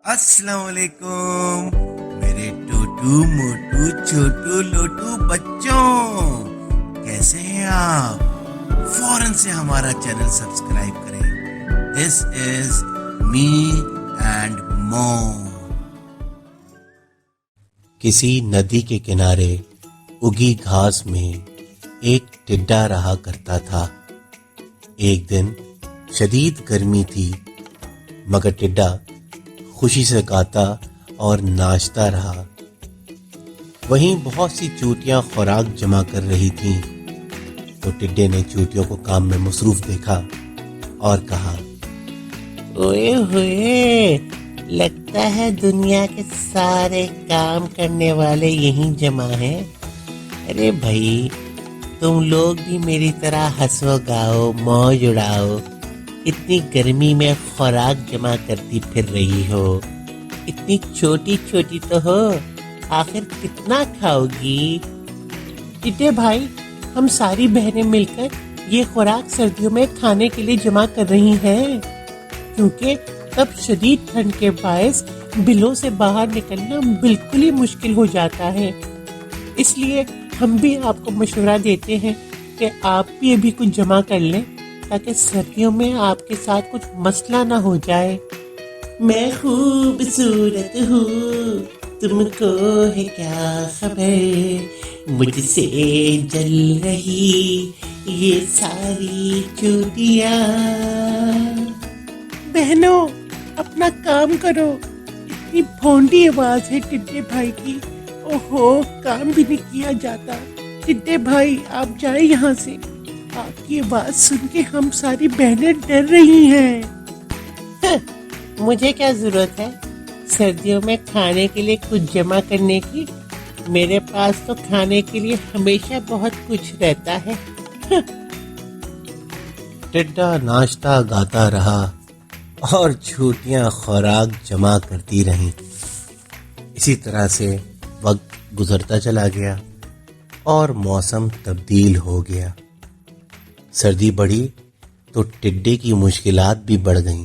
السلام علیکم میرے ٹوٹو موٹو چھوٹو لوٹو بچوں، کیسے ہیں آپ؟ فوراً سے ہمارا چینل سبسکرائب کریں۔ دس از می اینڈ موم۔ کسی ندی کے کنارے اگی گھاس میں ایک ٹڈا رہا کرتا تھا۔ ایک دن شدید گرمی تھی، مگر ٹڈا خوشی سے گاتا اور ناچتا رہا۔ وہیں بہت سی چوٹیاں خوراک جمع کر رہی تھیں، تو ٹڈے نے چوٹیوں کو کام میں مصروف دیکھا اور کہا، اوئے ہوئے، لگتا ہے دنیا کے سارے کام کرنے والے یہیں جمع ہیں۔ ارے بھائی، تم لوگ بھی میری طرح ہنسو گاؤ موج اڑاؤ، اتنی گرمی میں خوراک جمع کرتی پھر رہی ہو، اتنی چھوٹی چھوٹی تو ہو، آخر کتنا کھاؤ گی؟ ٹڈے بھائی، ہم ساری بہنیں مل کر یہ خوراک سردیوں میں کھانے کے لیے جمع کر رہی ہیں، کیونکہ تب شدید ٹھنڈ کے باعث بلوں سے باہر نکلنا بالکل ہی مشکل ہو جاتا ہے۔ اس لیے ہم بھی آپ کو مشورہ دیتے ہیں کہ آپ بھی ابھی کچھ جمع کر لیں، تاکہ سردیوں میں آپ کے ساتھ کچھ مسئلہ نہ ہو جائے۔ میں خوبصورت ہوں، تم کو ہے کیا خبر، مجھ سے جل رہی یہ ساری چوٹیاں۔ بہنوں، اپنا کام کرو، اتنی بھونڈی آواز ہے ٹڈے بھائی کی، اوہو، کام بھی نہیں کیا جاتا۔ ٹڈے بھائی، آپ جائیں یہاں سے، آپ کی آواز سن کے ہم ساری بہنیں ڈر رہی ہیں۔ مجھے کیا ضرورت ہے سردیوں میں کھانے کے لیے کچھ جمع کرنے کی؟ میرے پاس تو کھانے کے لیے ہمیشہ بہت کچھ رہتا ہے۔ ٹڈا ناچتا گاتا رہا اور چھوٹیاں خوراک جمع کرتی رہیں۔ اسی طرح سے وقت گزرتا چلا گیا اور موسم تبدیل ہو گیا۔ سردی بڑھی تو ٹڈے کی مشکلات بھی بڑھ گئیں۔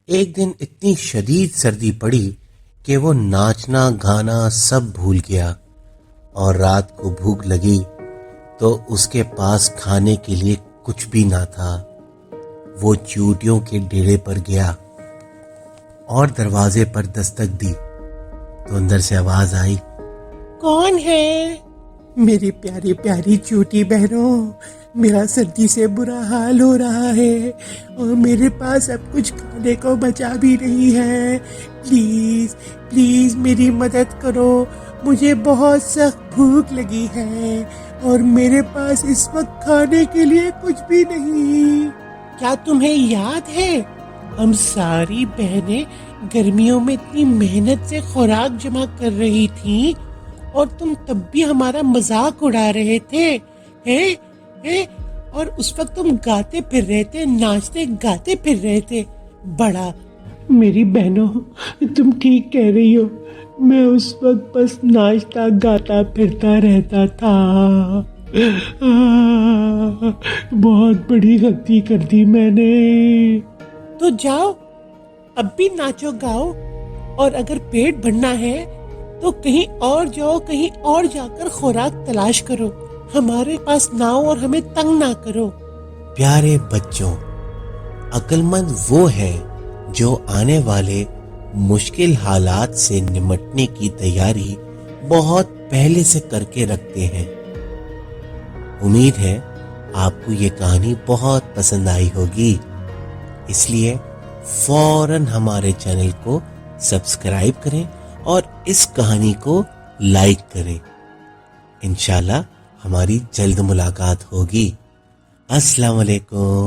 ایک دن اتنی شدید سردی پڑی کہ وہ ناچنا گانا سب بھول گیا، اور رات کو بھوک لگی تو اس کے پاس کھانے کے لیے کچھ بھی نہ تھا۔ وہ چوٹیوں کے ڈیرے پر گیا اور دروازے پر دستک دی تو اندر سے آواز آئی، کون ہے؟ میری پیاری پیاری چوٹی بہنوں، میرا سردی سے برا حال ہو رہا ہے اور میرے پاس اب کچھ کھانے کو بچا بھی نہیں ہے۔ پلیز پلیز میری مدد کرو، مجھے بہت سخت بھوک لگی ہے اور میرے پاس اس وقت کھانے کے لیے کچھ بھی نہیں۔ کیا تمہیں یاد ہے ہم ساری بہنیں گرمیوں میں اتنی محنت سے خوراک جمع کر رہی تھیں اور تم تب بھی ہمارا مذاق اڑا رہے تھے اور اس وقت تم گاتے پھر رہے تھے، ناچتے گاتے پھر رہے تھے۔ بڑا میری بہنوں، تم ٹھیک کہہ رہی ہو، میں اس وقت بس ناچتا گاتا پھرتا رہتا تھا، بہت بڑی غلطی کر دی میں نے۔ تو جاؤ، اب بھی ناچو گاؤ، اور اگر پیٹ بھرنا ہے تو کہیں اور جاؤ، کہیں اور جا کر خوراک تلاش کرو، ہمارے پاس نہ ہو اور ہمیں تنگ نہ کرو۔ پیارے بچوں، عقل مند وہ ہے جو آنے والے مشکل حالات سے نمٹنے کی تیاری بہت پہلے سے کر کے رکھتے ہیں۔ امید ہے آپ کو یہ کہانی بہت پسند آئی ہوگی، اس لیے فوراً ہمارے چینل کو سبسکرائب کریں اور اس کہانی کو لائک کریں۔ انشاءاللہ ہماری جلد ملاقات ہوگی۔ السلام علیکم۔